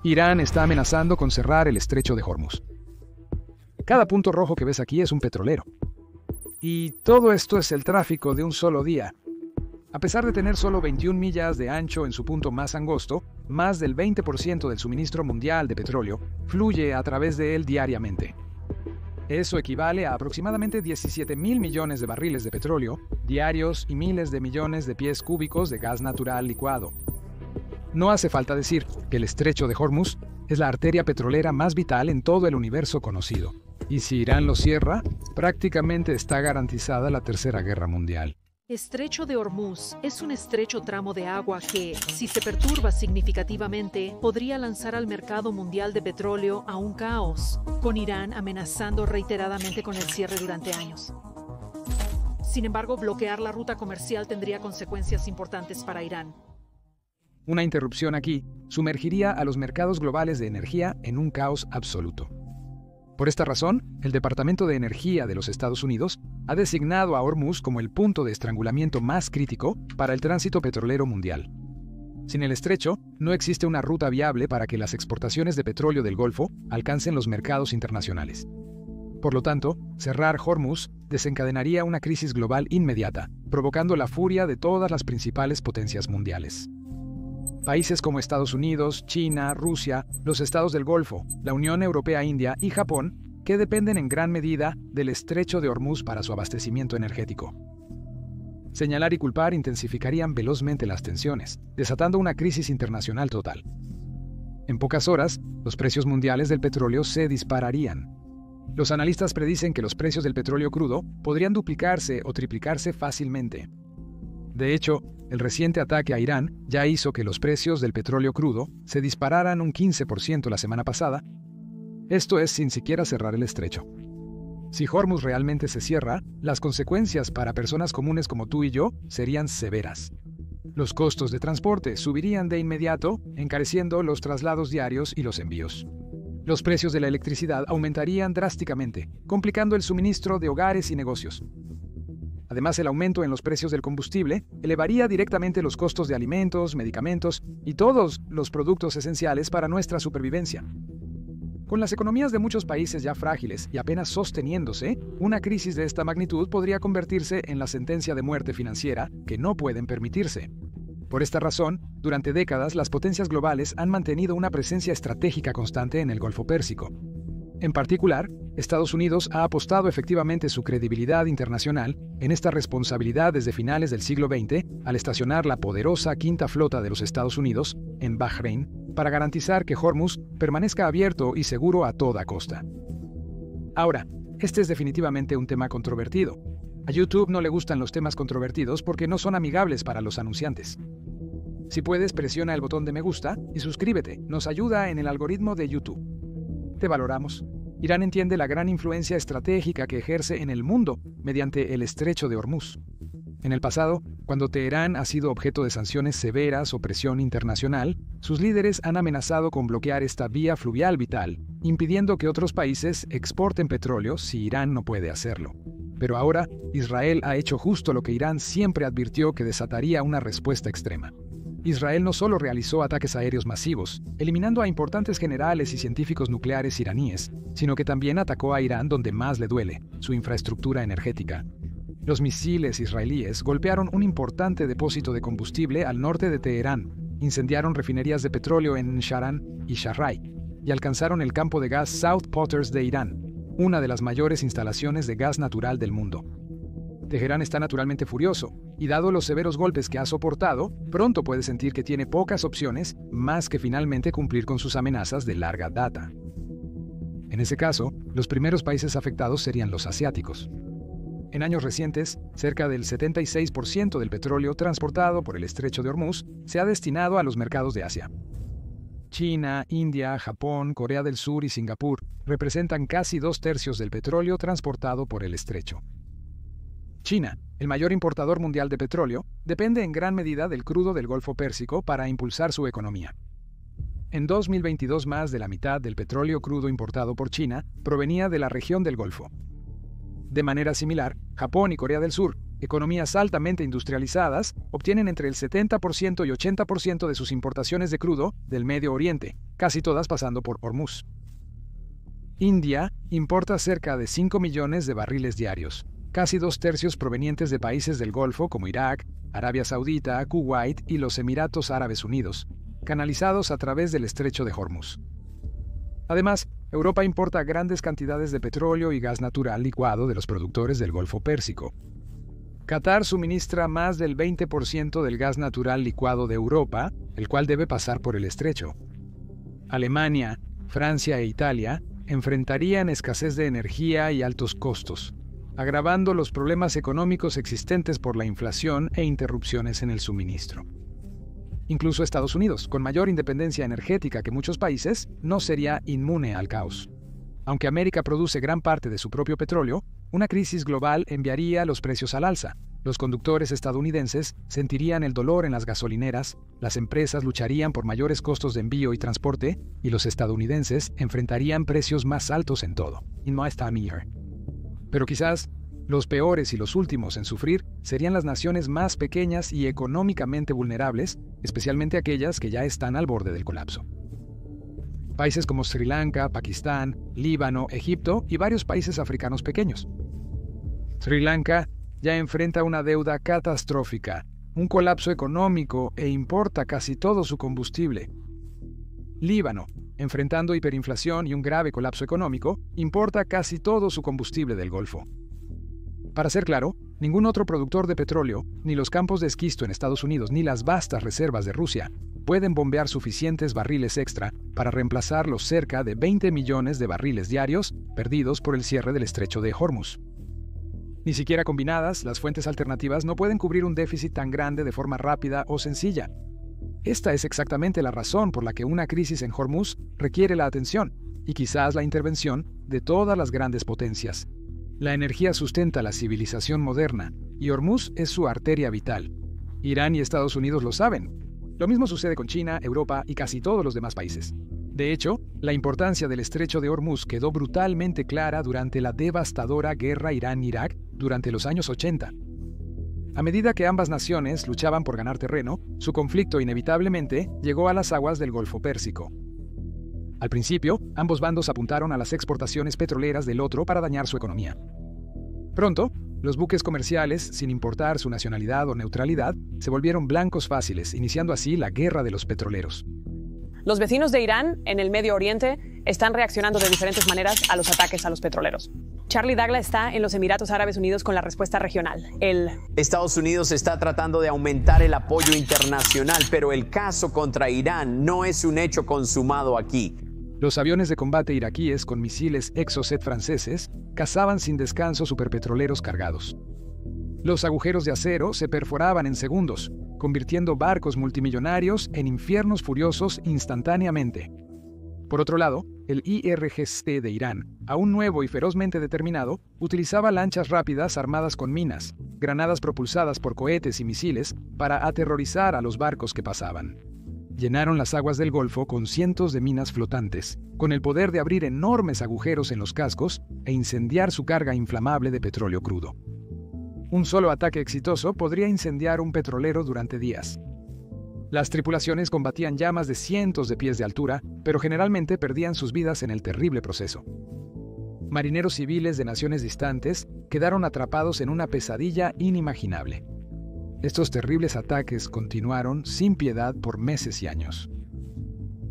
Irán está amenazando con cerrar el estrecho de Hormuz. Cada punto rojo que ves aquí es un petrolero. Y todo esto es el tráfico de un solo día. A pesar de tener solo 21 millas de ancho en su punto más angosto, más del 20% del suministro mundial de petróleo fluye a través de él diariamente. Eso equivale a aproximadamente 17.000 millones de barriles de petróleo diarios y miles de millones de pies cúbicos de gas natural licuado. No hace falta decir que el estrecho de Hormuz es la arteria petrolera más vital en todo el universo conocido. Y si Irán lo cierra, prácticamente está garantizada la Tercera Guerra Mundial. Estrecho de Hormuz es un estrecho tramo de agua que, si se perturba significativamente, podría lanzar al mercado mundial de petróleo a un caos, con Irán amenazando reiteradamente con el cierre durante años. Sin embargo, bloquear la ruta comercial tendría consecuencias importantes para Irán. Una interrupción aquí sumergiría a los mercados globales de energía en un caos absoluto. Por esta razón, el Departamento de Energía de los Estados Unidos ha designado a Hormuz como el punto de estrangulamiento más crítico para el tránsito petrolero mundial. Sin el estrecho, no existe una ruta viable para que las exportaciones de petróleo del Golfo alcancen los mercados internacionales. Por lo tanto, cerrar Hormuz desencadenaría una crisis global inmediata, provocando la furia de todas las principales potencias mundiales. Países como Estados Unidos, China, Rusia, los estados del Golfo, la Unión Europea, India y Japón, que dependen en gran medida del estrecho de Hormuz para su abastecimiento energético. Señalar y culpar intensificarían velozmente las tensiones, desatando una crisis internacional total. En pocas horas, los precios mundiales del petróleo se dispararían. Los analistas predicen que los precios del petróleo crudo podrían duplicarse o triplicarse fácilmente. De hecho, el reciente ataque a Irán ya hizo que los precios del petróleo crudo se dispararan un 15% la semana pasada. Esto es sin siquiera cerrar el estrecho. Si Hormuz realmente se cierra, las consecuencias para personas comunes como tú y yo serían severas. Los costos de transporte subirían de inmediato, encareciendo los traslados diarios y los envíos. Los precios de la electricidad aumentarían drásticamente, complicando el suministro de hogares y negocios. Además, el aumento en los precios del combustible elevaría directamente los costos de alimentos, medicamentos y todos los productos esenciales para nuestra supervivencia. Con las economías de muchos países ya frágiles y apenas sosteniéndose, una crisis de esta magnitud podría convertirse en la sentencia de muerte financiera que no pueden permitirse. Por esta razón, durante décadas las potencias globales han mantenido una presencia estratégica constante en el Golfo Pérsico. En particular, Estados Unidos ha apostado efectivamente su credibilidad internacional en esta responsabilidad desde finales del siglo XX al estacionar la poderosa Quinta Flota de los Estados Unidos en Bahrein para garantizar que Hormuz permanezca abierto y seguro a toda costa. Ahora, este es definitivamente un tema controvertido. A YouTube no le gustan los temas controvertidos porque no son amigables para los anunciantes. Si puedes, presiona el botón de me gusta y suscríbete, nos ayuda en el algoritmo de YouTube. Te valoramos. Irán entiende la gran influencia estratégica que ejerce en el mundo mediante el estrecho de Hormuz. En el pasado, cuando Teherán ha sido objeto de sanciones severas o presión internacional, sus líderes han amenazado con bloquear esta vía fluvial vital, impidiendo que otros países exporten petróleo si Irán no puede hacerlo. Pero ahora, Israel ha hecho justo lo que Irán siempre advirtió que desataría una respuesta extrema. Israel no solo realizó ataques aéreos masivos, eliminando a importantes generales y científicos nucleares iraníes, sino que también atacó a Irán donde más le duele, su infraestructura energética. Los misiles israelíes golpearon un importante depósito de combustible al norte de Teherán, incendiaron refinerías de petróleo en Sharan y Sharrai, y alcanzaron el campo de gas South Potters de Irán, una de las mayores instalaciones de gas natural del mundo. Teherán está naturalmente furioso, y dado los severos golpes que ha soportado, pronto puede sentir que tiene pocas opciones más que finalmente cumplir con sus amenazas de larga data. En ese caso, los primeros países afectados serían los asiáticos. En años recientes, cerca del 76% del petróleo transportado por el estrecho de Hormuz se ha destinado a los mercados de Asia. China, India, Japón, Corea del Sur y Singapur representan casi 2/3 del petróleo transportado por el estrecho. China, el mayor importador mundial de petróleo, depende en gran medida del crudo del Golfo Pérsico para impulsar su economía. En 2022, más de la mitad del petróleo crudo importado por China provenía de la región del Golfo. De manera similar, Japón y Corea del Sur, economías altamente industrializadas, obtienen entre el 70% y 80% de sus importaciones de crudo del Medio Oriente, casi todas pasando por Hormuz. India importa cerca de 5 millones de barriles diarios, casi 2/3 provenientes de países del Golfo como Irak, Arabia Saudita, Kuwait y los Emiratos Árabes Unidos, canalizados a través del estrecho de Hormuz. Además, Europa importa grandes cantidades de petróleo y gas natural licuado de los productores del Golfo Pérsico. Qatar suministra más del 20% del gas natural licuado de Europa, el cual debe pasar por el estrecho. Alemania, Francia e Italia enfrentarían escasez de energía y altos costos, agravando los problemas económicos existentes por la inflación e interrupciones en el suministro. Incluso Estados Unidos, con mayor independencia energética que muchos países, no sería inmune al caos. Aunque América produce gran parte de su propio petróleo, una crisis global enviaría los precios al alza. Los conductores estadounidenses sentirían el dolor en las gasolineras, las empresas lucharían por mayores costos de envío y transporte, y los estadounidenses enfrentarían precios más altos en todo. Pero quizás los peores y los últimos en sufrir serían las naciones más pequeñas y económicamente vulnerables, especialmente aquellas que ya están al borde del colapso. Países como Sri Lanka, Pakistán, Líbano, Egipto y varios países africanos pequeños. Sri Lanka ya enfrenta una deuda catastrófica, un colapso económico e importa casi todo su combustible. Líbano, enfrentando hiperinflación y un grave colapso económico, importa casi todo su combustible del Golfo. Para ser claro, ningún otro productor de petróleo, ni los campos de esquisto en Estados Unidos, ni las vastas reservas de Rusia, pueden bombear suficientes barriles extra para reemplazar los cerca de 20 millones de barriles diarios perdidos por el cierre del estrecho de Hormuz. Ni siquiera combinadas, las fuentes alternativas no pueden cubrir un déficit tan grande de forma rápida o sencilla. Esta es exactamente la razón por la que una crisis en Hormuz requiere la atención y quizás la intervención de todas las grandes potencias. La energía sustenta la civilización moderna y Hormuz es su arteria vital. Irán y Estados Unidos lo saben. Lo mismo sucede con China, Europa y casi todos los demás países. De hecho, la importancia del estrecho de Hormuz quedó brutalmente clara durante la devastadora guerra Irán-Irak durante los años 80. A medida que ambas naciones luchaban por ganar terreno, su conflicto inevitablemente llegó a las aguas del Golfo Pérsico. Al principio, ambos bandos apuntaron a las exportaciones petroleras del otro para dañar su economía. Pronto, los buques comerciales, sin importar su nacionalidad o neutralidad, se volvieron blancos fáciles, iniciando así la guerra de los petroleros. Los vecinos de Irán, en el Medio Oriente, están reaccionando de diferentes maneras a los ataques a los petroleros. Charlie Dagla está en los Emiratos Árabes Unidos con la respuesta regional. Estados Unidos está tratando de aumentar el apoyo internacional, pero el caso contra Irán no es un hecho consumado aquí. Los aviones de combate iraquíes con misiles Exocet franceses cazaban sin descanso superpetroleros cargados. Los agujeros de acero se perforaban en segundos, convirtiendo barcos multimillonarios en infiernos furiosos instantáneamente. Por otro lado, el IRGC de Irán, aún nuevo y ferozmente determinado, utilizaba lanchas rápidas armadas con minas, granadas propulsadas por cohetes y misiles para aterrorizar a los barcos que pasaban. Llenaron las aguas del Golfo con cientos de minas flotantes, con el poder de abrir enormes agujeros en los cascos e incendiar su carga inflamable de petróleo crudo. Un solo ataque exitoso podría incendiar un petrolero durante días. Las tripulaciones combatían llamas de cientos de pies de altura, pero generalmente perdían sus vidas en el terrible proceso. Marineros civiles de naciones distantes quedaron atrapados en una pesadilla inimaginable. Estos terribles ataques continuaron sin piedad por meses y años.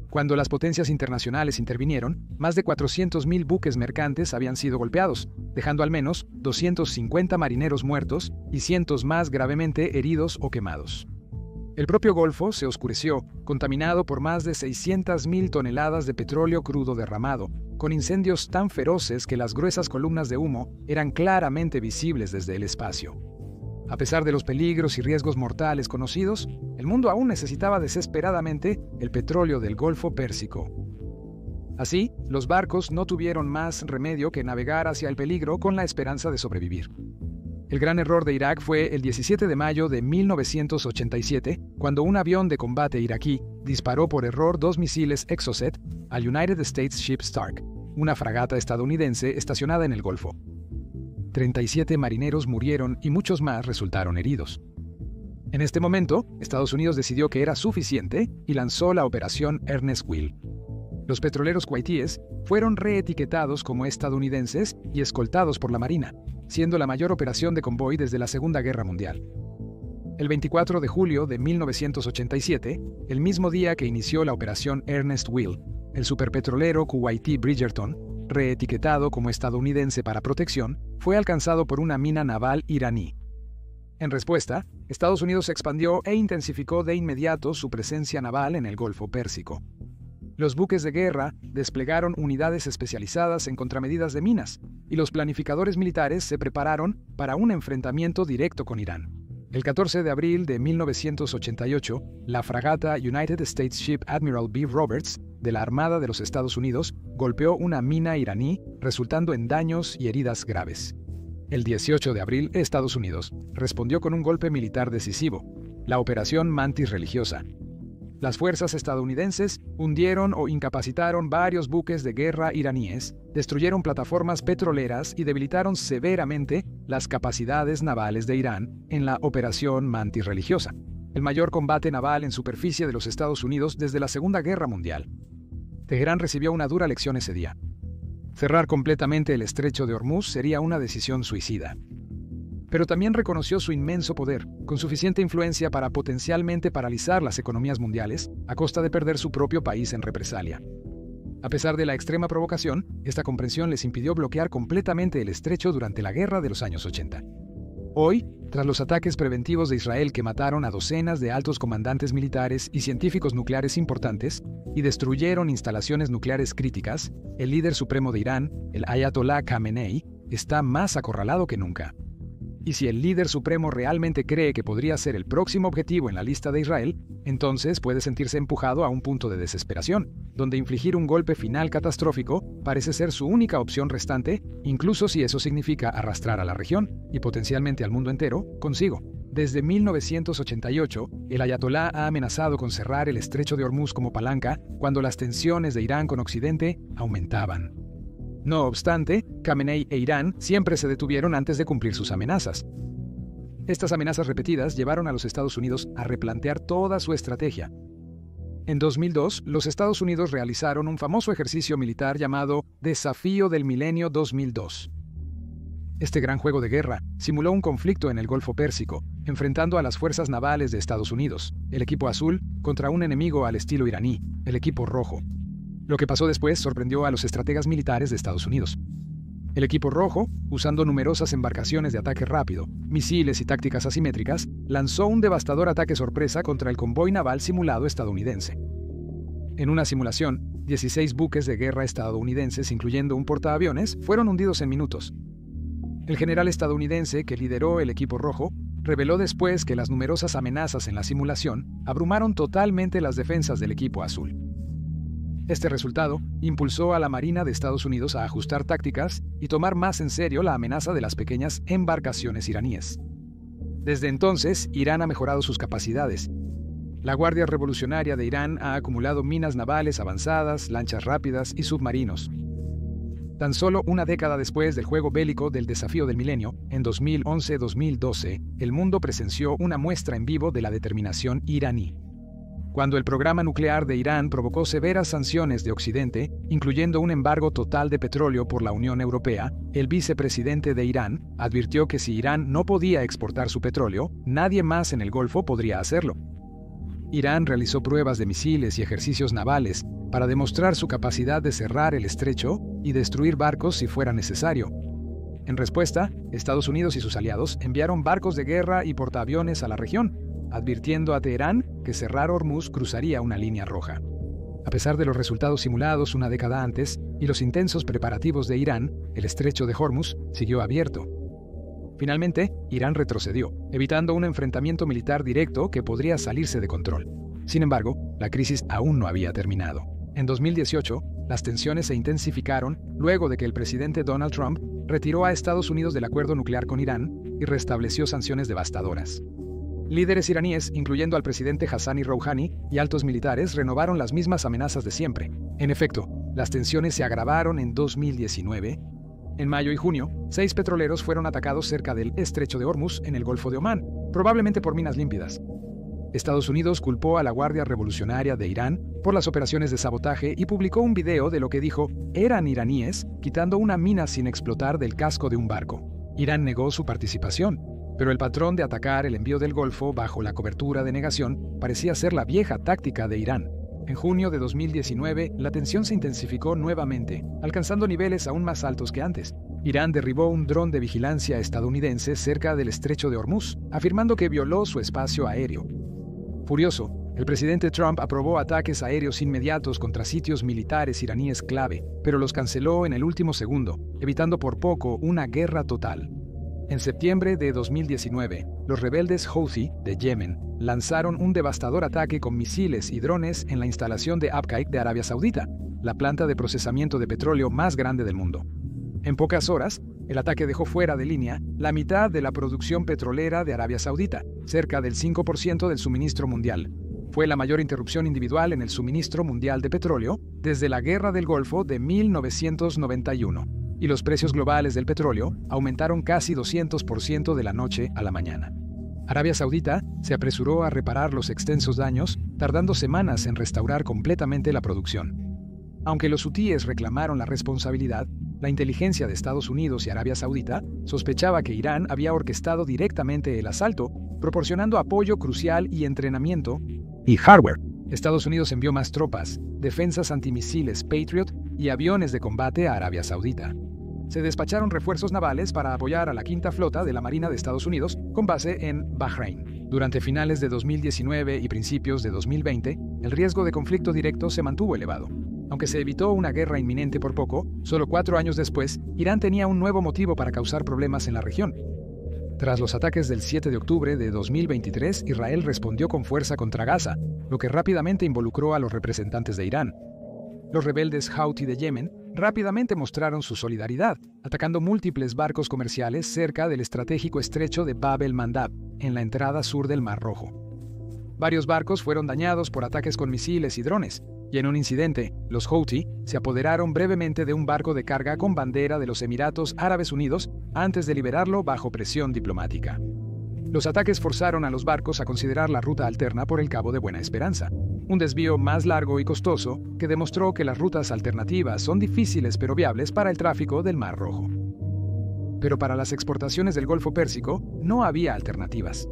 Cuando las potencias internacionales intervinieron, más de 400.000 buques mercantes habían sido golpeados, dejando al menos 250 marineros muertos y cientos más gravemente heridos o quemados. El propio Golfo se oscureció, contaminado por más de 600.000 toneladas de petróleo crudo derramado, con incendios tan feroces que las gruesas columnas de humo eran claramente visibles desde el espacio. A pesar de los peligros y riesgos mortales conocidos, el mundo aún necesitaba desesperadamente el petróleo del Golfo Pérsico. Así, los barcos no tuvieron más remedio que navegar hacia el peligro con la esperanza de sobrevivir. El gran error de Irak fue el 17 de mayo de 1987, cuando un avión de combate iraquí disparó por error 2 misiles Exocet al United States Ship Stark, una fragata estadounidense estacionada en el Golfo. 37 marineros murieron y muchos más resultaron heridos. En este momento, Estados Unidos decidió que era suficiente y lanzó la operación Ernest Will. Los petroleros kuwaitíes fueron reetiquetados como estadounidenses y escoltados por la Marina, siendo la mayor operación de convoy desde la Segunda Guerra Mundial. El 24 de julio de 1987, el mismo día que inició la operación Ernest Will, el superpetrolero kuwaití Bridgerton, reetiquetado como estadounidense para protección, fue alcanzado por una mina naval iraní. En respuesta, Estados Unidos expandió e intensificó de inmediato su presencia naval en el Golfo Pérsico. Los buques de guerra desplegaron unidades especializadas en contramedidas de minas, y los planificadores militares se prepararon para un enfrentamiento directo con Irán. El 14 de abril de 1988, la fragata United States Ship Admiral B. Roberts, de la Armada de los Estados Unidos, golpeó una mina iraní, resultando en daños y heridas graves. El 18 de abril, Estados Unidos respondió con un golpe militar decisivo, la Operación Mantis Religiosa. Las fuerzas estadounidenses hundieron o incapacitaron varios buques de guerra iraníes, destruyeron plataformas petroleras y debilitaron severamente las capacidades navales de Irán en la Operación Mantis Religiosa, el mayor combate naval en superficie de los Estados Unidos desde la Segunda Guerra Mundial. Teherán recibió una dura lección ese día. Cerrar completamente el estrecho de Hormuz sería una decisión suicida. Pero también reconoció su inmenso poder, con suficiente influencia para potencialmente paralizar las economías mundiales, a costa de perder su propio país en represalia. A pesar de la extrema provocación, esta comprensión les impidió bloquear completamente el estrecho durante la guerra de los años 80. Hoy, tras los ataques preventivos de Israel que mataron a docenas de altos comandantes militares y científicos nucleares importantes, y destruyeron instalaciones nucleares críticas, el líder supremo de Irán, el Ayatollah Khamenei, está más acorralado que nunca. Y si el líder supremo realmente cree que podría ser el próximo objetivo en la lista de Israel, entonces puede sentirse empujado a un punto de desesperación, donde infligir un golpe final catastrófico parece ser su única opción restante, incluso si eso significa arrastrar a la región, y potencialmente al mundo entero, consigo. Desde 1988, el Ayatolá ha amenazado con cerrar el estrecho de Hormuz como palanca cuando las tensiones de Irán con Occidente aumentaban. No obstante, Khamenei e Irán siempre se detuvieron antes de cumplir sus amenazas. Estas amenazas repetidas llevaron a los Estados Unidos a replantear toda su estrategia. En 2002, los Estados Unidos realizaron un famoso ejercicio militar llamado Desafío del Milenio 2002. Este gran juego de guerra simuló un conflicto en el Golfo Pérsico, enfrentando a las fuerzas navales de Estados Unidos, el equipo azul, contra un enemigo al estilo iraní, el equipo rojo. Lo que pasó después sorprendió a los estrategas militares de Estados Unidos. El equipo rojo, usando numerosas embarcaciones de ataque rápido, misiles y tácticas asimétricas, lanzó un devastador ataque sorpresa contra el convoy naval simulado estadounidense. En una simulación, 16 buques de guerra estadounidenses, incluyendo un portaaviones, fueron hundidos en minutos. El general estadounidense que lideró el equipo rojo reveló después que las numerosas amenazas en la simulación abrumaron totalmente las defensas del equipo azul. Este resultado impulsó a la Marina de Estados Unidos a ajustar tácticas y tomar más en serio la amenaza de las pequeñas embarcaciones iraníes. Desde entonces, Irán ha mejorado sus capacidades. La Guardia Revolucionaria de Irán ha acumulado minas navales avanzadas, lanchas rápidas y submarinos. Tan solo una década después del juego bélico del Desafío del Milenio, en 2011-2012, el mundo presenció una muestra en vivo de la determinación iraní. Cuando el programa nuclear de Irán provocó severas sanciones de Occidente, incluyendo un embargo total de petróleo por la Unión Europea, el vicepresidente de Irán advirtió que si Irán no podía exportar su petróleo, nadie más en el Golfo podría hacerlo. Irán realizó pruebas de misiles y ejercicios navales para demostrar su capacidad de cerrar el estrecho y destruir barcos si fuera necesario. En respuesta, Estados Unidos y sus aliados enviaron barcos de guerra y portaaviones a la región, advirtiendo a Teherán que cerrar Hormuz cruzaría una línea roja. A pesar de los resultados simulados una década antes y los intensos preparativos de Irán, el estrecho de Hormuz siguió abierto. Finalmente, Irán retrocedió, evitando un enfrentamiento militar directo que podría salirse de control. Sin embargo, la crisis aún no había terminado. En 2018, las tensiones se intensificaron luego de que el presidente Donald Trump retiró a Estados Unidos del acuerdo nuclear con Irán y restableció sanciones devastadoras. Líderes iraníes, incluyendo al presidente Hassani Rouhani y altos militares, renovaron las mismas amenazas de siempre. En efecto, las tensiones se agravaron en 2019, En mayo y junio, 6 petroleros fueron atacados cerca del Estrecho de Hormuz en el Golfo de Omán, probablemente por minas límpidas. Estados Unidos culpó a la Guardia Revolucionaria de Irán por las operaciones de sabotaje y publicó un video de lo que dijo eran iraníes quitando una mina sin explotar del casco de un barco. Irán negó su participación, pero el patrón de atacar el envío del Golfo bajo la cobertura de negación parecía ser la vieja táctica de Irán. En junio de 2019, la tensión se intensificó nuevamente, alcanzando niveles aún más altos que antes. Irán derribó un dron de vigilancia estadounidense cerca del Estrecho de Hormuz, afirmando que violó su espacio aéreo. Furioso, el presidente Trump aprobó ataques aéreos inmediatos contra sitios militares iraníes clave, pero los canceló en el último segundo, evitando por poco una guerra total. En septiembre de 2019, los rebeldes Houthi de Yemen lanzaron un devastador ataque con misiles y drones en la instalación de Abqaiq de Arabia Saudita, la planta de procesamiento de petróleo más grande del mundo. En pocas horas, el ataque dejó fuera de línea la mitad de la producción petrolera de Arabia Saudita, cerca del 5% del suministro mundial. Fue la mayor interrupción individual en el suministro mundial de petróleo desde la Guerra del Golfo de 1991, y los precios globales del petróleo aumentaron casi 200% de la noche a la mañana. Arabia Saudita se apresuró a reparar los extensos daños, tardando semanas en restaurar completamente la producción. Aunque los hutíes reclamaron la responsabilidad, la inteligencia de Estados Unidos y Arabia Saudita sospechaba que Irán había orquestado directamente el asalto, proporcionando apoyo crucial y entrenamiento y hardware. Estados Unidos envió más tropas, defensas antimisiles Patriot y aviones de combate a Arabia Saudita. Se despacharon refuerzos navales para apoyar a la quinta flota de la Marina de Estados Unidos con base en Bahrein. Durante finales de 2019 y principios de 2020, el riesgo de conflicto directo se mantuvo elevado. Aunque se evitó una guerra inminente por poco, solo 4 años después, Irán tenía un nuevo motivo para causar problemas en la región. Tras los ataques del 7 de octubre de 2023, Israel respondió con fuerza contra Gaza, lo que rápidamente involucró a los representantes de Irán. Los rebeldes Houthi de Yemen rápidamente mostraron su solidaridad, atacando múltiples barcos comerciales cerca del estratégico estrecho de Bab el-Mandab, en la entrada sur del Mar Rojo. Varios barcos fueron dañados por ataques con misiles y drones, y en un incidente, los Houthi se apoderaron brevemente de un barco de carga con bandera de los Emiratos Árabes Unidos antes de liberarlo bajo presión diplomática. Los ataques forzaron a los barcos a considerar la ruta alterna por el Cabo de Buena Esperanza, un desvío más largo y costoso que demostró que las rutas alternativas son difíciles pero viables para el tráfico del Mar Rojo. Pero para las exportaciones del Golfo Pérsico no había alternativas.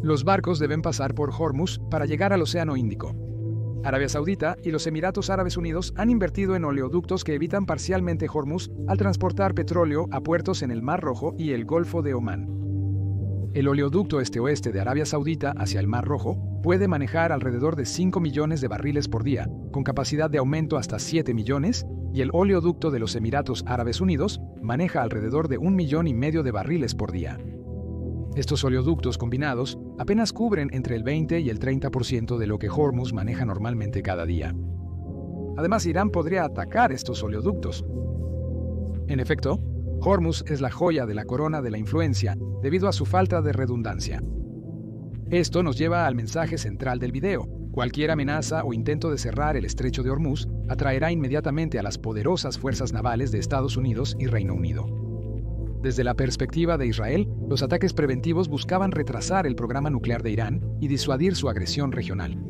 Los barcos deben pasar por Hormuz para llegar al Océano Índico. Arabia Saudita y los Emiratos Árabes Unidos han invertido en oleoductos que evitan parcialmente Hormuz al transportar petróleo a puertos en el Mar Rojo y el Golfo de Omán. El oleoducto este-oeste de Arabia Saudita hacia el Mar Rojo puede manejar alrededor de 5 millones de barriles por día, con capacidad de aumento hasta 7 millones, y el oleoducto de los Emiratos Árabes Unidos maneja alrededor de 1,5 millones de barriles por día. Estos oleoductos combinados apenas cubren entre el 20 y el 30% de lo que Hormuz maneja normalmente cada día. Además, Irán podría atacar estos oleoductos. En efecto, Hormuz es la joya de la corona de la influencia debido a su falta de redundancia. Esto nos lleva al mensaje central del video. Cualquier amenaza o intento de cerrar el estrecho de Hormuz atraerá inmediatamente a las poderosas fuerzas navales de Estados Unidos y Reino Unido. Desde la perspectiva de Israel, los ataques preventivos buscaban retrasar el programa nuclear de Irán y disuadir su agresión regional.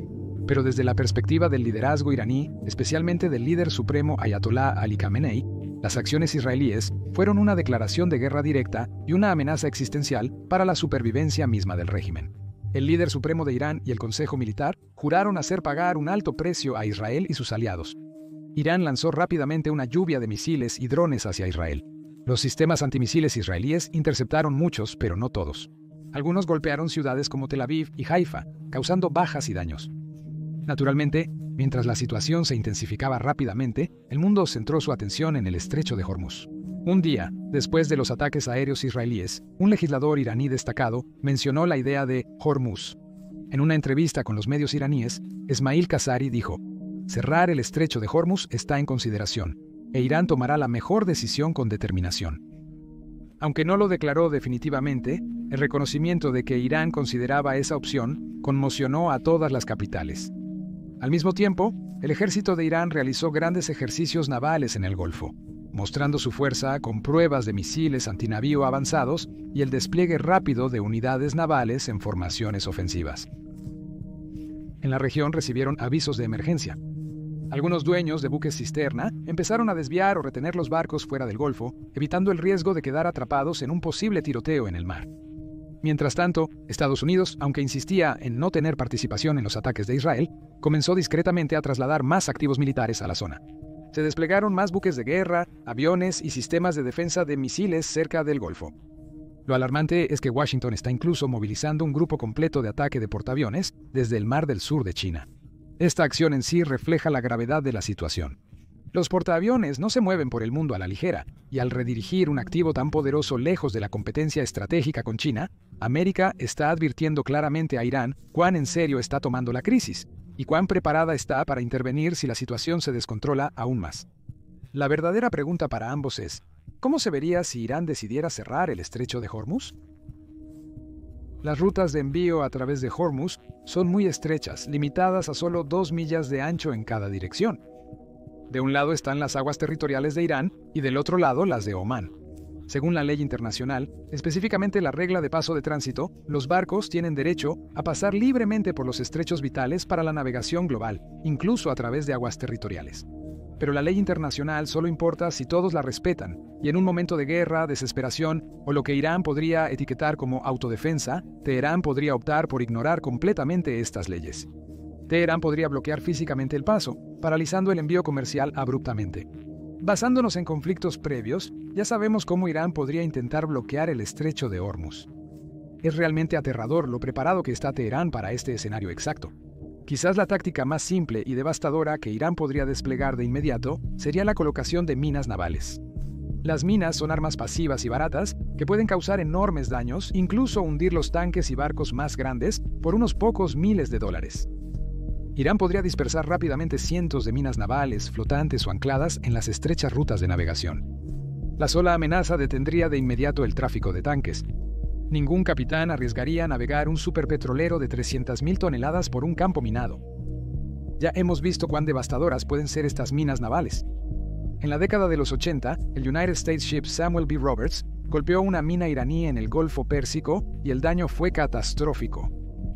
Pero desde la perspectiva del liderazgo iraní, especialmente del líder supremo Ayatollah Ali Khamenei, las acciones israelíes fueron una declaración de guerra directa y una amenaza existencial para la supervivencia misma del régimen. El líder supremo de Irán y el Consejo Militar juraron hacer pagar un alto precio a Israel y sus aliados. Irán lanzó rápidamente una lluvia de misiles y drones hacia Israel. Los sistemas antimisiles israelíes interceptaron muchos, pero no todos. Algunos golpearon ciudades como Tel Aviv y Haifa, causando bajas y daños. Naturalmente, mientras la situación se intensificaba rápidamente, el mundo centró su atención en el estrecho de Hormuz. Un día, después de los ataques aéreos israelíes, un legislador iraní destacado mencionó la idea de Hormuz. En una entrevista con los medios iraníes, Esmail Kassari dijo: cerrar el estrecho de Hormuz está en consideración, e Irán tomará la mejor decisión con determinación. Aunque no lo declaró definitivamente, el reconocimiento de que Irán consideraba esa opción conmocionó a todas las capitales. Al mismo tiempo, el ejército de Irán realizó grandes ejercicios navales en el Golfo. mostrando su fuerza con pruebas de misiles antinavío avanzados y el despliegue rápido de unidades navales en formaciones ofensivas. En la región recibieron avisos de emergencia. Algunos dueños de buques cisterna empezaron a desviar o retener los barcos fuera del Golfo, evitando el riesgo de quedar atrapados en un posible tiroteo en el mar. Mientras tanto, Estados Unidos, aunque insistía en no tener participación en los ataques de Israel, comenzó discretamente a trasladar más activos militares a la zona. Se desplegaron más buques de guerra, aviones y sistemas de defensa de misiles cerca del Golfo. Lo alarmante es que Washington está incluso movilizando un grupo completo de ataque de portaaviones desde el Mar del Sur de China. Esta acción en sí refleja la gravedad de la situación. Los portaaviones no se mueven por el mundo a la ligera, y al redirigir un activo tan poderoso lejos de la competencia estratégica con China, América está advirtiendo claramente a Irán cuán en serio está tomando la crisis, y cuán preparada está para intervenir si la situación se descontrola aún más. La verdadera pregunta para ambos es, ¿cómo se vería si Irán decidiera cerrar el estrecho de Hormuz? Las rutas de envío a través de Hormuz son muy estrechas, limitadas a solo 2 millas de ancho en cada dirección. De un lado están las aguas territoriales de Irán y del otro lado las de Omán. Según la ley internacional, específicamente la regla de paso de tránsito, los barcos tienen derecho a pasar libremente por los estrechos vitales para la navegación global, incluso a través de aguas territoriales. Pero la ley internacional solo importa si todos la respetan, y en un momento de guerra, desesperación o lo que Irán podría etiquetar como autodefensa, Teherán podría optar por ignorar completamente estas leyes. Teherán podría bloquear físicamente el paso, paralizando el envío comercial abruptamente. Basándonos en conflictos previos, ya sabemos cómo Irán podría intentar bloquear el estrecho de Hormuz. Es realmente aterrador lo preparado que está Teherán para este escenario exacto. Quizás la táctica más simple y devastadora que Irán podría desplegar de inmediato sería la colocación de minas navales. Las minas son armas pasivas y baratas que pueden causar enormes daños, incluso hundir los tanques y barcos más grandes por unos pocos miles de dólares. Irán podría dispersar rápidamente cientos de minas navales, flotantes o ancladas en las estrechas rutas de navegación. La sola amenaza detendría de inmediato el tráfico de tanques. Ningún capitán arriesgaría navegar un superpetrolero de 300.000 toneladas por un campo minado. Ya hemos visto cuán devastadoras pueden ser estas minas navales. En la década de los 80, el United States Ship Samuel B. Roberts golpeó una mina iraní en el Golfo Pérsico y el daño fue catastrófico.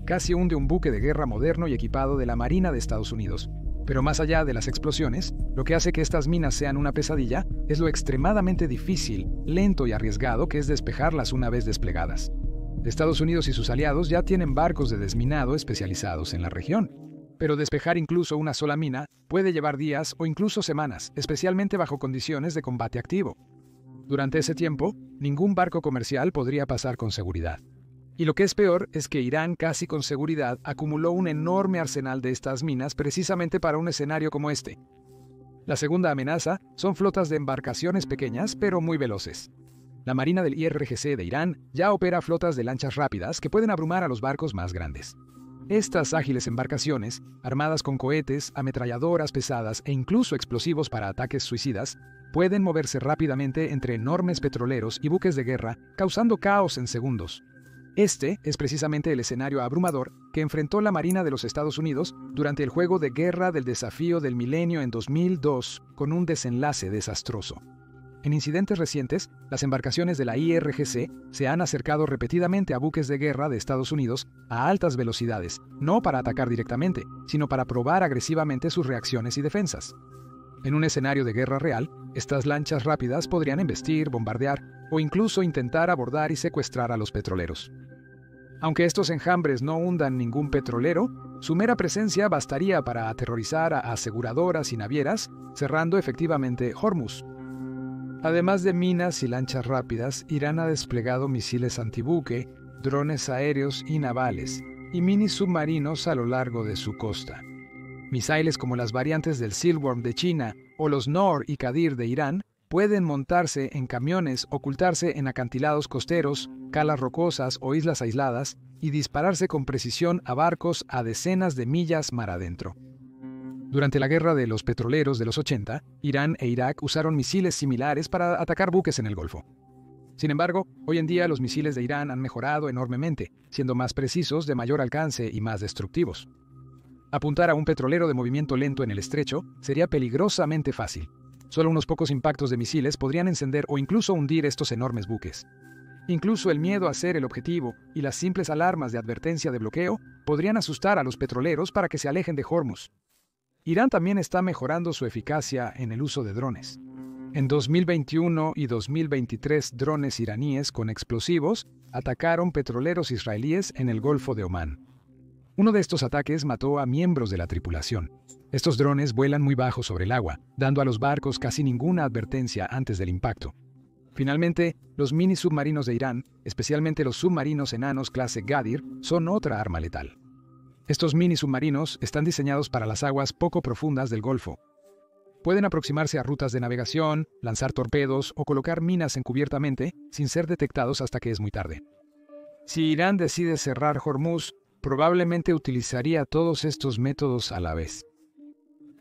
Casi hunde un buque de guerra moderno y equipado de la Marina de Estados Unidos. Pero más allá de las explosiones, lo que hace que estas minas sean una pesadilla es lo extremadamente difícil, lento y arriesgado que es despejarlas una vez desplegadas. Estados Unidos y sus aliados ya tienen barcos de desminado especializados en la región. Pero despejar incluso una sola mina puede llevar días o incluso semanas, especialmente bajo condiciones de combate activo. Durante ese tiempo, ningún barco comercial podría pasar con seguridad. Y lo que es peor es que Irán casi con seguridad acumuló un enorme arsenal de estas minas precisamente para un escenario como este. La segunda amenaza son flotas de embarcaciones pequeñas pero muy veloces. La Marina del IRGC de Irán ya opera flotas de lanchas rápidas que pueden abrumar a los barcos más grandes. Estas ágiles embarcaciones, armadas con cohetes, ametralladoras pesadas e incluso explosivos para ataques suicidas, pueden moverse rápidamente entre enormes petroleros y buques de guerra, causando caos en segundos. Este es precisamente el escenario abrumador que enfrentó la Marina de los Estados Unidos durante el juego de guerra del desafío del milenio en 2002, con un desenlace desastroso. En incidentes recientes, las embarcaciones de la IRGC se han acercado repetidamente a buques de guerra de Estados Unidos a altas velocidades, no para atacar directamente, sino para probar agresivamente sus reacciones y defensas. En un escenario de guerra real, estas lanchas rápidas podrían embestir, bombardear o incluso intentar abordar y secuestrar a los petroleros. Aunque estos enjambres no hundan ningún petrolero, su mera presencia bastaría para aterrorizar a aseguradoras y navieras, cerrando efectivamente Hormuz. Además de minas y lanchas rápidas, Irán ha desplegado misiles antibuque, drones aéreos y navales, y mini submarinos a lo largo de su costa. Misiles como las variantes del Silkworm de China o los Nor y Qadir de Irán pueden montarse en camiones, ocultarse en acantilados costeros, calas rocosas o islas aisladas y dispararse con precisión a barcos a decenas de millas mar adentro. Durante la guerra de los petroleros de los 80, Irán e Irak usaron misiles similares para atacar buques en el Golfo. Sin embargo, hoy en día los misiles de Irán han mejorado enormemente, siendo más precisos, de mayor alcance y más destructivos. Apuntar a un petrolero de movimiento lento en el estrecho sería peligrosamente fácil. Solo unos pocos impactos de misiles podrían encender o incluso hundir estos enormes buques. Incluso el miedo a ser el objetivo y las simples alarmas de advertencia de bloqueo podrían asustar a los petroleros para que se alejen de Hormuz. Irán también está mejorando su eficacia en el uso de drones. En 2021 y 2023, drones iraníes con explosivos atacaron petroleros israelíes en el Golfo de Omán. Uno de estos ataques mató a miembros de la tripulación. Estos drones vuelan muy bajo sobre el agua, dando a los barcos casi ninguna advertencia antes del impacto. Finalmente, los mini submarinos de Irán, especialmente los submarinos enanos clase Ghadir, son otra arma letal. Estos mini submarinos están diseñados para las aguas poco profundas del Golfo. Pueden aproximarse a rutas de navegación, lanzar torpedos o colocar minas encubiertamente sin ser detectados hasta que es muy tarde. Si Irán decide cerrar Hormuz, probablemente utilizaría todos estos métodos a la vez.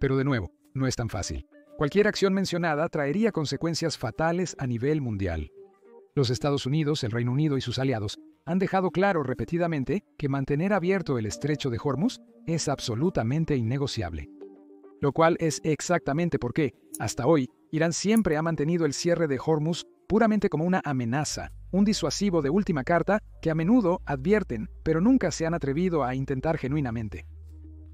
Pero de nuevo, no es tan fácil. Cualquier acción mencionada traería consecuencias fatales a nivel mundial. Los Estados Unidos, el Reino Unido y sus aliados han dejado claro repetidamente que mantener abierto el estrecho de Hormuz es absolutamente innegociable. Lo cual es exactamente por qué, hasta hoy, Irán siempre ha mantenido el cierre de Hormuz puramente como una amenaza, un disuasivo de última carta que a menudo advierten, pero nunca se han atrevido a intentar genuinamente.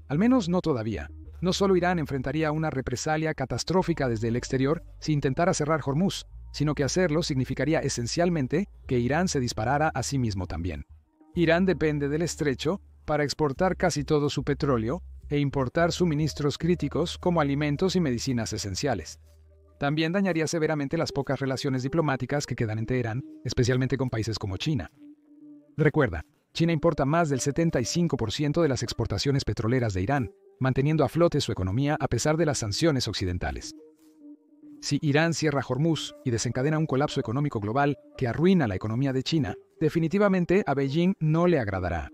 Al menos no todavía. No solo Irán enfrentaría una represalia catastrófica desde el exterior si intentara cerrar Hormuz, sino que hacerlo significaría esencialmente que Irán se disparara a sí mismo también. Irán depende del estrecho para exportar casi todo su petróleo e importar suministros críticos como alimentos y medicinas esenciales. También dañaría severamente las pocas relaciones diplomáticas que quedan en Teherán, especialmente con países como China. Recuerda, China importa más del 75% de las exportaciones petroleras de Irán, manteniendo a flote su economía a pesar de las sanciones occidentales. Si Irán cierra Hormuz y desencadena un colapso económico global que arruina la economía de China, definitivamente a Beijing no le agradará.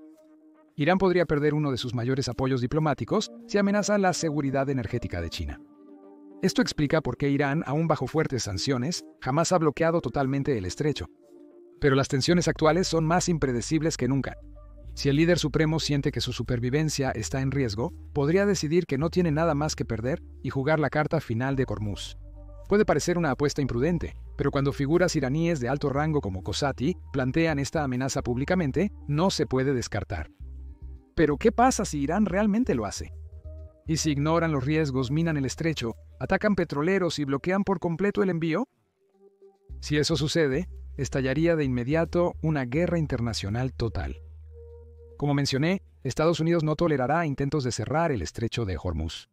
Irán podría perder uno de sus mayores apoyos diplomáticos si amenaza la seguridad energética de China. Esto explica por qué Irán, aún bajo fuertes sanciones, jamás ha bloqueado totalmente el estrecho. Pero las tensiones actuales son más impredecibles que nunca. Si el líder supremo siente que su supervivencia está en riesgo, podría decidir que no tiene nada más que perder y jugar la carta final de Hormuz. Puede parecer una apuesta imprudente, pero cuando figuras iraníes de alto rango como Kossati plantean esta amenaza públicamente, no se puede descartar. Pero ¿qué pasa si Irán realmente lo hace? ¿Y si ignoran los riesgos, minan el estrecho, atacan petroleros y bloquean por completo el envío? Si eso sucede, estallaría de inmediato una guerra internacional total. Como mencioné, Estados Unidos no tolerará intentos de cerrar el estrecho de Hormuz.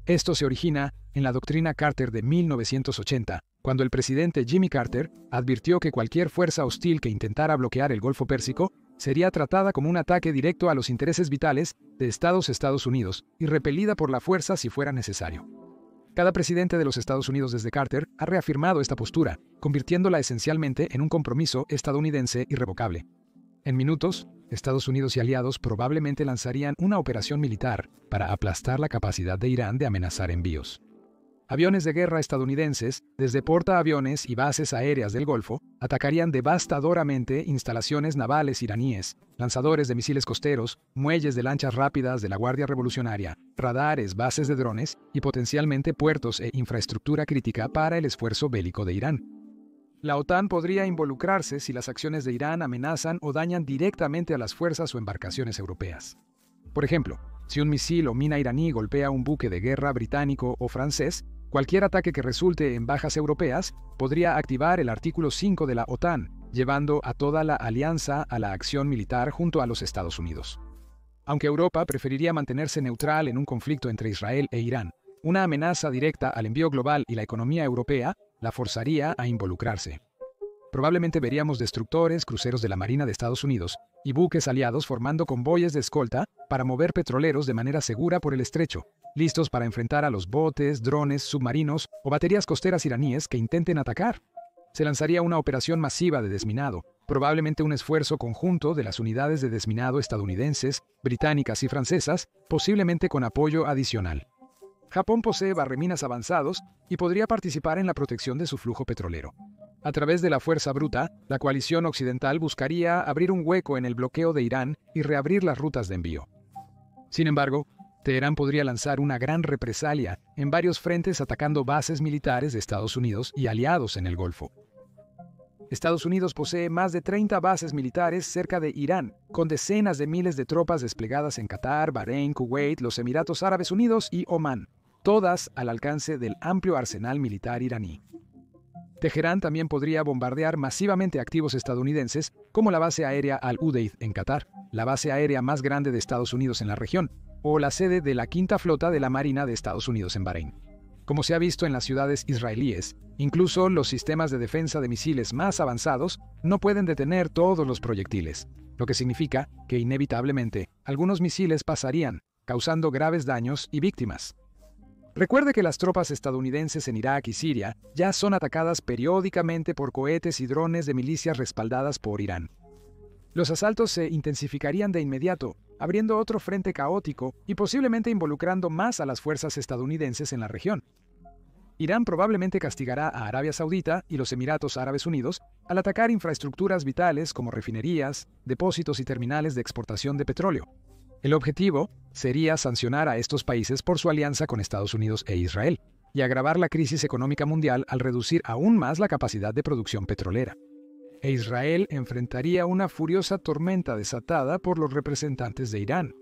Esto se origina en la doctrina Carter de 1980, cuando el presidente Jimmy Carter advirtió que cualquier fuerza hostil que intentara bloquear el Golfo Pérsico sería tratada como un ataque directo a los intereses vitales de Estados Unidos y repelida por la fuerza si fuera necesario. Cada presidente de los Estados Unidos desde Carter ha reafirmado esta postura, convirtiéndola esencialmente en un compromiso estadounidense irrevocable. En minutos, Estados Unidos y aliados probablemente lanzarían una operación militar para aplastar la capacidad de Irán de amenazar envíos. Aviones de guerra estadounidenses, desde portaaviones y bases aéreas del Golfo, atacarían devastadoramente instalaciones navales iraníes, lanzadores de misiles costeros, muelles de lanchas rápidas de la Guardia Revolucionaria, radares, bases de drones y potencialmente puertos e infraestructura crítica para el esfuerzo bélico de Irán. La OTAN podría involucrarse si las acciones de Irán amenazan o dañan directamente a las fuerzas o embarcaciones europeas. Por ejemplo, si un misil o mina iraní golpea un buque de guerra británico o francés, cualquier ataque que resulte en bajas europeas podría activar el artículo 5 de la OTAN, llevando a toda la alianza a la acción militar junto a los Estados Unidos. Aunque Europa preferiría mantenerse neutral en un conflicto entre Israel e Irán, una amenaza directa al envío global y la economía europea la forzaría a involucrarse. Probablemente veríamos destructores, cruceros de la Marina de Estados Unidos y buques aliados formando convoyes de escolta para mover petroleros de manera segura por el estrecho, listos para enfrentar a los botes, drones, submarinos o baterías costeras iraníes que intenten atacar. Se lanzaría una operación masiva de desminado, probablemente un esfuerzo conjunto de las unidades de desminado estadounidenses, británicas y francesas, posiblemente con apoyo adicional. Japón posee barreminas avanzados y podría participar en la protección de su flujo petrolero. A través de la fuerza bruta, la coalición occidental buscaría abrir un hueco en el bloqueo de Irán y reabrir las rutas de envío. Sin embargo, Teherán podría lanzar una gran represalia en varios frentes atacando bases militares de Estados Unidos y aliados en el Golfo. Estados Unidos posee más de 30 bases militares cerca de Irán, con decenas de miles de tropas desplegadas en Qatar, Bahrein, Kuwait, los Emiratos Árabes Unidos y Omán, todas al alcance del amplio arsenal militar iraní. Teherán también podría bombardear masivamente activos estadounidenses, como la base aérea Al-Udeid en Qatar, la base aérea más grande de Estados Unidos en la región, o la sede de la quinta flota de la Marina de Estados Unidos en Bahrein. Como se ha visto en las ciudades israelíes, incluso los sistemas de defensa de misiles más avanzados no pueden detener todos los proyectiles, lo que significa que inevitablemente algunos misiles pasarían, causando graves daños y víctimas. Recuerde que las tropas estadounidenses en Irak y Siria ya son atacadas periódicamente por cohetes y drones de milicias respaldadas por Irán. Los asaltos se intensificarían de inmediato, abriendo otro frente caótico y posiblemente involucrando más a las fuerzas estadounidenses en la región. Irán probablemente castigará a Arabia Saudita y los Emiratos Árabes Unidos al atacar infraestructuras vitales como refinerías, depósitos y terminales de exportación de petróleo. El objetivo sería sancionar a estos países por su alianza con Estados Unidos e Israel y agravar la crisis económica mundial al reducir aún más la capacidad de producción petrolera. E Israel enfrentaría una furiosa tormenta desatada por los representantes de Irán.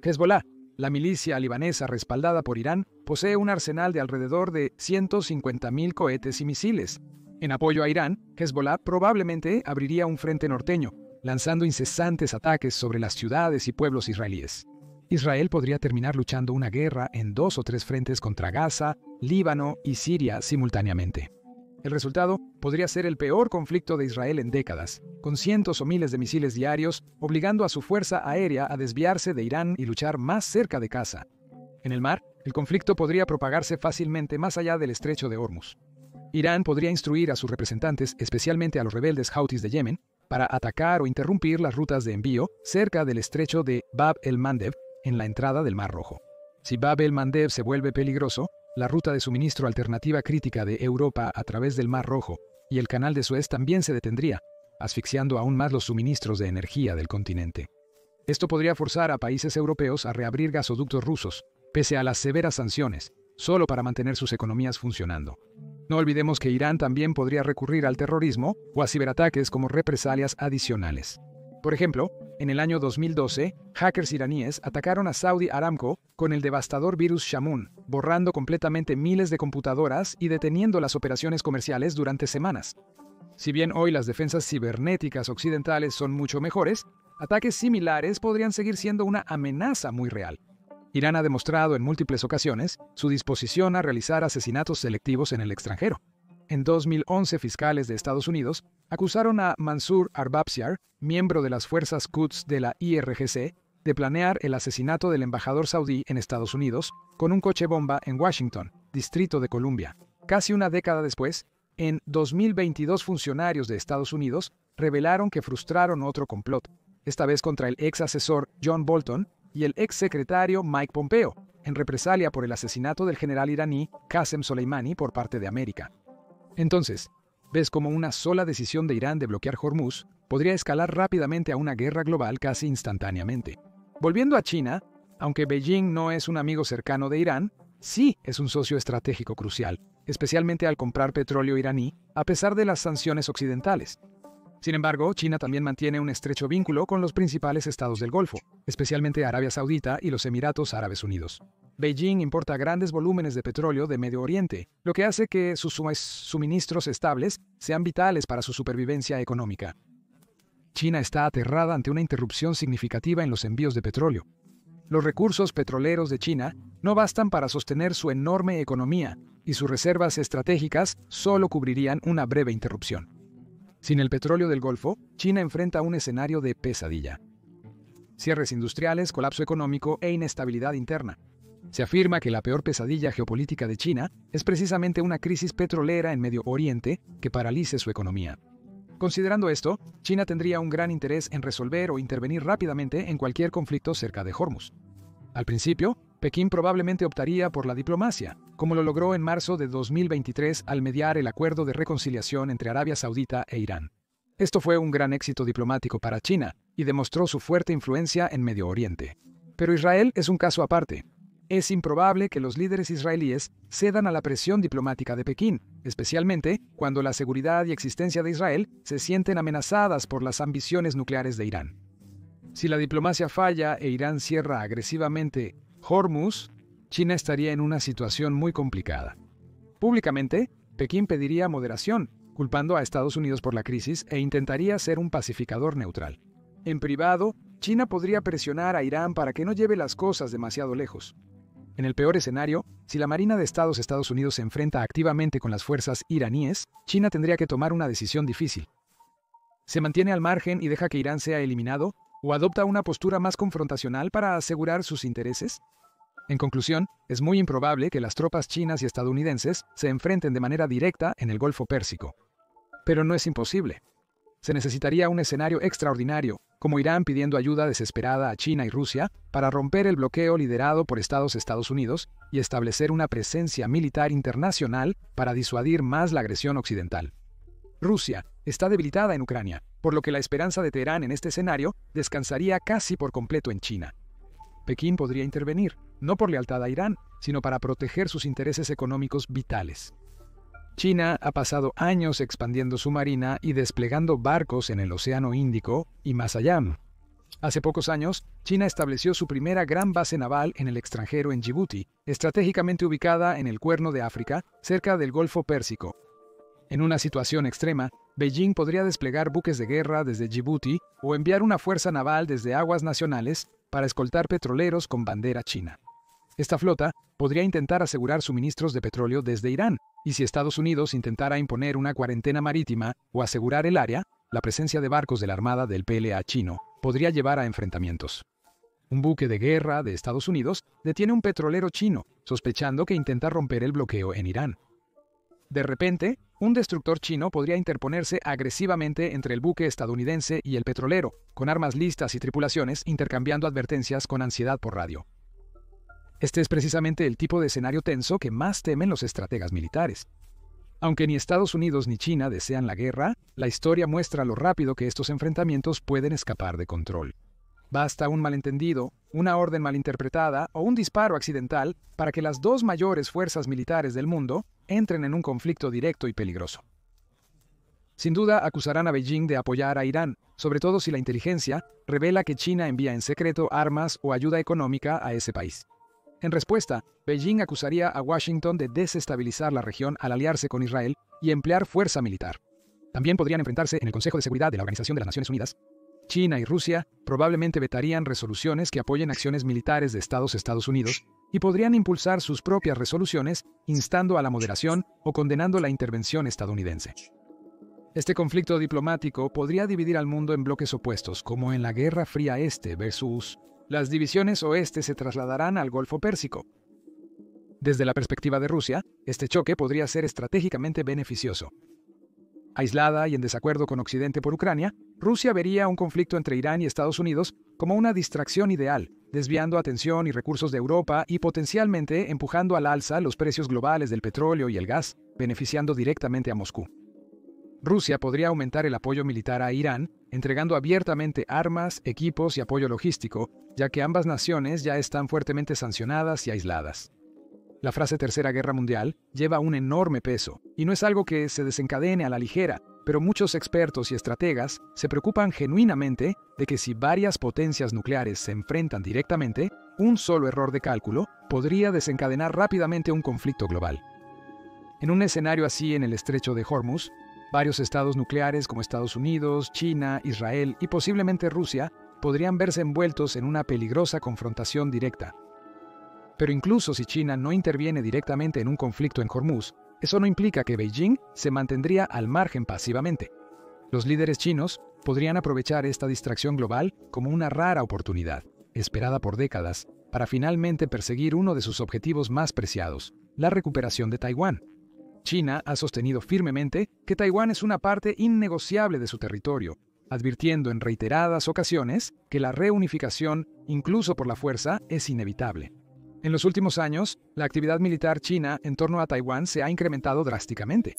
Hezbollah, la milicia libanesa respaldada por Irán, posee un arsenal de alrededor de 150.000 cohetes y misiles. En apoyo a Irán, Hezbollah probablemente abriría un frente norteño, lanzando incesantes ataques sobre las ciudades y pueblos israelíes. Israel podría terminar luchando una guerra en 2 o 3 frentes contra Gaza, Líbano y Siria simultáneamente. El resultado podría ser el peor conflicto de Israel en décadas, con cientos o miles de misiles diarios, obligando a su fuerza aérea a desviarse de Irán y luchar más cerca de casa. En el mar, el conflicto podría propagarse fácilmente más allá del estrecho de Hormuz. Irán podría instruir a sus representantes, especialmente a los rebeldes houthis de Yemen, para atacar o interrumpir las rutas de envío cerca del estrecho de Bab el-Mandeb, en la entrada del Mar Rojo. Si Bab el-Mandeb se vuelve peligroso, la ruta de suministro alternativa crítica de Europa a través del Mar Rojo y el Canal de Suez también se detendría, asfixiando aún más los suministros de energía del continente. Esto podría forzar a países europeos a reabrir gasoductos rusos, pese a las severas sanciones, solo para mantener sus economías funcionando. No olvidemos que Irán también podría recurrir al terrorismo o a ciberataques como represalias adicionales. Por ejemplo, en el año 2012, hackers iraníes atacaron a Saudi Aramco con el devastador virus Shamoon, borrando completamente miles de computadoras y deteniendo las operaciones comerciales durante semanas. Si bien hoy las defensas cibernéticas occidentales son mucho mejores, ataques similares podrían seguir siendo una amenaza muy real. Irán ha demostrado en múltiples ocasiones su disposición a realizar asesinatos selectivos en el extranjero. En 2011, fiscales de Estados Unidos acusaron a Mansour Arbabsiar, miembro de las fuerzas Quds de la IRGC, de planear el asesinato del embajador saudí en Estados Unidos con un coche bomba en Washington, Distrito de Columbia. Casi una década después, en 2022 funcionarios de Estados Unidos revelaron que frustraron otro complot, esta vez contra el ex asesor John Bolton y el ex secretario Mike Pompeo, en represalia por el asesinato del general iraní Qasem Soleimani por parte de América. Entonces, ves cómo una sola decisión de Irán de bloquear Hormuz podría escalar rápidamente a una guerra global casi instantáneamente. Volviendo a China, aunque Beijing no es un amigo cercano de Irán, sí es un socio estratégico crucial, especialmente al comprar petróleo iraní, a pesar de las sanciones occidentales. Sin embargo, China también mantiene un estrecho vínculo con los principales estados del Golfo, especialmente Arabia Saudita y los Emiratos Árabes Unidos. Beijing importa grandes volúmenes de petróleo de Medio Oriente, lo que hace que sus suministros estables sean vitales para su supervivencia económica. China está aterrada ante una interrupción significativa en los envíos de petróleo. Los recursos petroleros de China no bastan para sostener su enorme economía, y sus reservas estratégicas solo cubrirían una breve interrupción. Sin el petróleo del Golfo, China enfrenta un escenario de pesadilla. Cierres industriales, colapso económico e inestabilidad interna. Se afirma que la peor pesadilla geopolítica de China es precisamente una crisis petrolera en Medio Oriente que paralice su economía. Considerando esto, China tendría un gran interés en resolver o intervenir rápidamente en cualquier conflicto cerca de Hormuz. Al principio, Pekín probablemente optaría por la diplomacia, como lo logró en marzo de 2023 al mediar el acuerdo de reconciliación entre Arabia Saudita e Irán. Esto fue un gran éxito diplomático para China y demostró su fuerte influencia en Medio Oriente. Pero Israel es un caso aparte. es improbable que los líderes israelíes cedan a la presión diplomática de Pekín, especialmente cuando la seguridad y existencia de Israel se sienten amenazadas por las ambiciones nucleares de Irán. Si la diplomacia falla e Irán cierra agresivamente Hormuz, China estaría en una situación muy complicada. Públicamente, Pekín pediría moderación, culpando a Estados Unidos por la crisis e intentaría ser un pacificador neutral. En privado, China podría presionar a Irán para que no lleve las cosas demasiado lejos. En el peor escenario, si la Marina de Estados Unidos se enfrenta activamente con las fuerzas iraníes, China tendría que tomar una decisión difícil. ¿Se mantiene al margen y deja que Irán sea eliminado? ¿O adopta una postura más confrontacional para asegurar sus intereses? En conclusión, es muy improbable que las tropas chinas y estadounidenses se enfrenten de manera directa en el Golfo Pérsico. Pero no es imposible. Se necesitaría un escenario extraordinario, como Irán pidiendo ayuda desesperada a China y Rusia para romper el bloqueo liderado por Estados Unidos y establecer una presencia militar internacional para disuadir más la agresión occidental. Rusia está debilitada en Ucrania, por lo que la esperanza de Teherán en este escenario descansaría casi por completo en China. Pekín podría intervenir, no por lealtad a Irán, sino para proteger sus intereses económicos vitales. China ha pasado años expandiendo su marina y desplegando barcos en el Océano Índico y más allá. Hace pocos años, China estableció su primera gran base naval en el extranjero en Djibouti, estratégicamente ubicada en el Cuerno de África, cerca del Golfo Pérsico. En una situación extrema, Beijing podría desplegar buques de guerra desde Djibouti o enviar una fuerza naval desde aguas nacionales para escoltar petroleros con bandera china. Esta flota podría intentar asegurar suministros de petróleo desde Irán, y si Estados Unidos intentara imponer una cuarentena marítima o asegurar el área, la presencia de barcos de la Armada del PLA chino podría llevar a enfrentamientos. Un buque de guerra de Estados Unidos detiene un petrolero chino, sospechando que intenta romper el bloqueo en Irán. De repente, un destructor chino podría interponerse agresivamente entre el buque estadounidense y el petrolero, con armas listas y tripulaciones intercambiando advertencias con ansiedad por radio. Este es precisamente el tipo de escenario tenso que más temen los estrategas militares. Aunque ni Estados Unidos ni China desean la guerra, la historia muestra lo rápido que estos enfrentamientos pueden escapar de control. Basta un malentendido, una orden malinterpretada o un disparo accidental para que las dos mayores fuerzas militares del mundo entren en un conflicto directo y peligroso. Sin duda acusarán a Beijing de apoyar a Irán, sobre todo si la inteligencia revela que China envía en secreto armas o ayuda económica a ese país. En respuesta, Beijing acusaría a Washington de desestabilizar la región al aliarse con Israel y emplear fuerza militar. También podrían enfrentarse en el Consejo de Seguridad de la Organización de las Naciones Unidas. China y Rusia probablemente vetarían resoluciones que apoyen acciones militares de Estados Unidos y podrían impulsar sus propias resoluciones instando a la moderación o condenando la intervención estadounidense. Este conflicto diplomático podría dividir al mundo en bloques opuestos, como en la Guerra Fría Este versus las divisiones oeste se trasladarán al Golfo Pérsico. Desde la perspectiva de Rusia, este choque podría ser estratégicamente beneficioso. Aislada y en desacuerdo con Occidente por Ucrania, Rusia vería un conflicto entre Irán y Estados Unidos como una distracción ideal, desviando atención y recursos de Europa y potencialmente empujando al alza los precios globales del petróleo y el gas, beneficiando directamente a Moscú. Rusia podría aumentar el apoyo militar a Irán, entregando abiertamente armas, equipos y apoyo logístico, ya que ambas naciones ya están fuertemente sancionadas y aisladas. La frase Tercera Guerra Mundial lleva un enorme peso, y no es algo que se desencadene a la ligera, pero muchos expertos y estrategas se preocupan genuinamente de que si varias potencias nucleares se enfrentan directamente, un solo error de cálculo podría desencadenar rápidamente un conflicto global. En un escenario así en el estrecho de Hormuz, varios estados nucleares como Estados Unidos, China, Israel y posiblemente Rusia podrían verse envueltos en una peligrosa confrontación directa. Pero incluso si China no interviene directamente en un conflicto en Hormuz, eso no implica que Beijing se mantendría al margen pasivamente. Los líderes chinos podrían aprovechar esta distracción global como una rara oportunidad, esperada por décadas, para finalmente perseguir uno de sus objetivos más preciados, la recuperación de Taiwán. China ha sostenido firmemente que Taiwán es una parte innegociable de su territorio, advirtiendo en reiteradas ocasiones que la reunificación, incluso por la fuerza, es inevitable. En los últimos años, la actividad militar china en torno a Taiwán se ha incrementado drásticamente.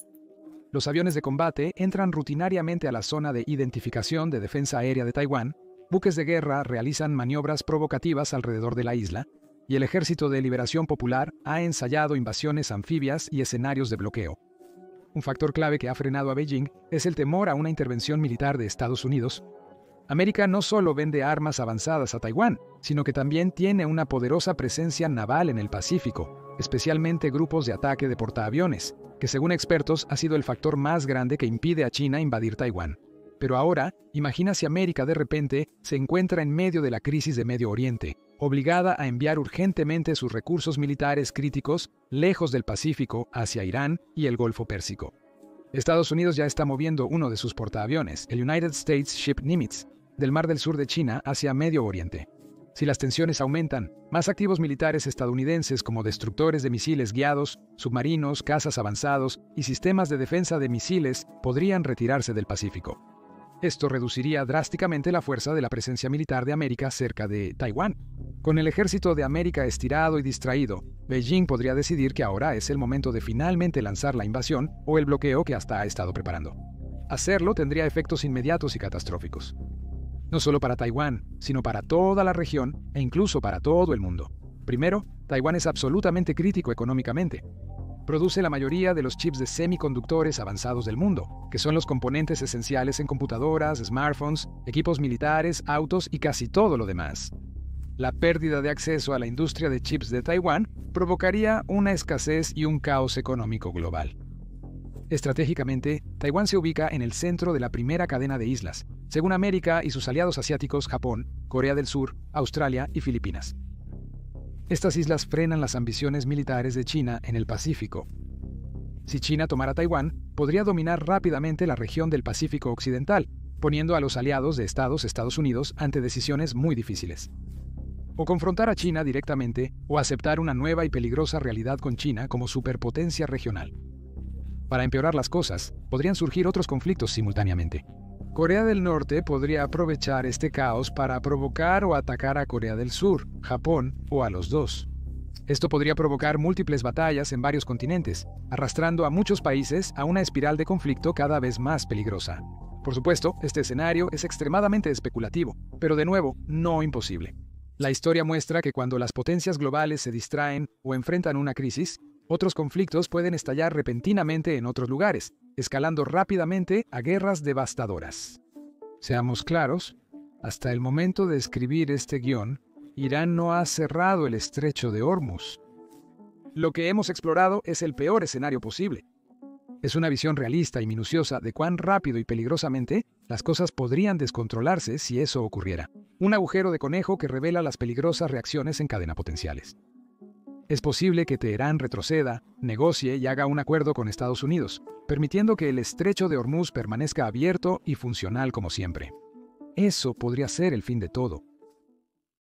Los aviones de combate entran rutinariamente a la zona de identificación de defensa aérea de Taiwán, buques de guerra realizan maniobras provocativas alrededor de la isla, y el Ejército de Liberación Popular ha ensayado invasiones anfibias y escenarios de bloqueo. Un factor clave que ha frenado a Beijing es el temor a una intervención militar de Estados Unidos. América no solo vende armas avanzadas a Taiwán, sino que también tiene una poderosa presencia naval en el Pacífico, especialmente grupos de ataque de portaaviones, que según expertos ha sido el factor más grande que impide a China invadir Taiwán. Pero ahora, imagina si América de repente se encuentra en medio de la crisis de Medio Oriente, obligada a enviar urgentemente sus recursos militares críticos lejos del Pacífico hacia Irán y el Golfo Pérsico. Estados Unidos ya está moviendo uno de sus portaaviones, el United States Ship Nimitz, del Mar del Sur de China hacia Medio Oriente. Si las tensiones aumentan, más activos militares estadounidenses como destructores de misiles guiados, submarinos, cazas avanzados y sistemas de defensa de misiles podrían retirarse del Pacífico. Esto reduciría drásticamente la fuerza de la presencia militar de América cerca de Taiwán. Con el ejército de América estirado y distraído, Beijing podría decidir que ahora es el momento de finalmente lanzar la invasión o el bloqueo que hasta ha estado preparando. Hacerlo tendría efectos inmediatos y catastróficos. No solo para Taiwán, sino para toda la región e incluso para todo el mundo. Primero, Taiwán es absolutamente crítico económicamente. Produce la mayoría de los chips de semiconductores avanzados del mundo, que son los componentes esenciales en computadoras, smartphones, equipos militares, autos y casi todo lo demás. La pérdida de acceso a la industria de chips de Taiwán provocaría una escasez y un caos económico global. Estratégicamente, Taiwán se ubica en el centro de la primera cadena de islas, según América y sus aliados asiáticos Japón, Corea del Sur, Australia y Filipinas. Estas islas frenan las ambiciones militares de China en el Pacífico. Si China tomara Taiwán, podría dominar rápidamente la región del Pacífico Occidental, poniendo a los aliados de Estados Unidos ante decisiones muy difíciles. O confrontar a China directamente o aceptar una nueva y peligrosa realidad con China como superpotencia regional. Para empeorar las cosas, podrían surgir otros conflictos simultáneamente. Corea del Norte podría aprovechar este caos para provocar o atacar a Corea del Sur, Japón o a los dos. Esto podría provocar múltiples batallas en varios continentes, arrastrando a muchos países a una espiral de conflicto cada vez más peligrosa. Por supuesto, este escenario es extremadamente especulativo, pero de nuevo, no imposible. La historia muestra que cuando las potencias globales se distraen o enfrentan una crisis, otros conflictos pueden estallar repentinamente en otros lugares, escalando rápidamente a guerras devastadoras. Seamos claros, hasta el momento de escribir este guión, Irán no ha cerrado el estrecho de Hormuz. Lo que hemos explorado es el peor escenario posible. Es una visión realista y minuciosa de cuán rápido y peligrosamente las cosas podrían descontrolarse si eso ocurriera. Un agujero de conejo que revela las peligrosas reacciones en cadena potenciales. Es posible que Teherán retroceda, negocie y haga un acuerdo con Estados Unidos, permitiendo que el estrecho de Hormuz permanezca abierto y funcional como siempre. Eso podría ser el fin de todo.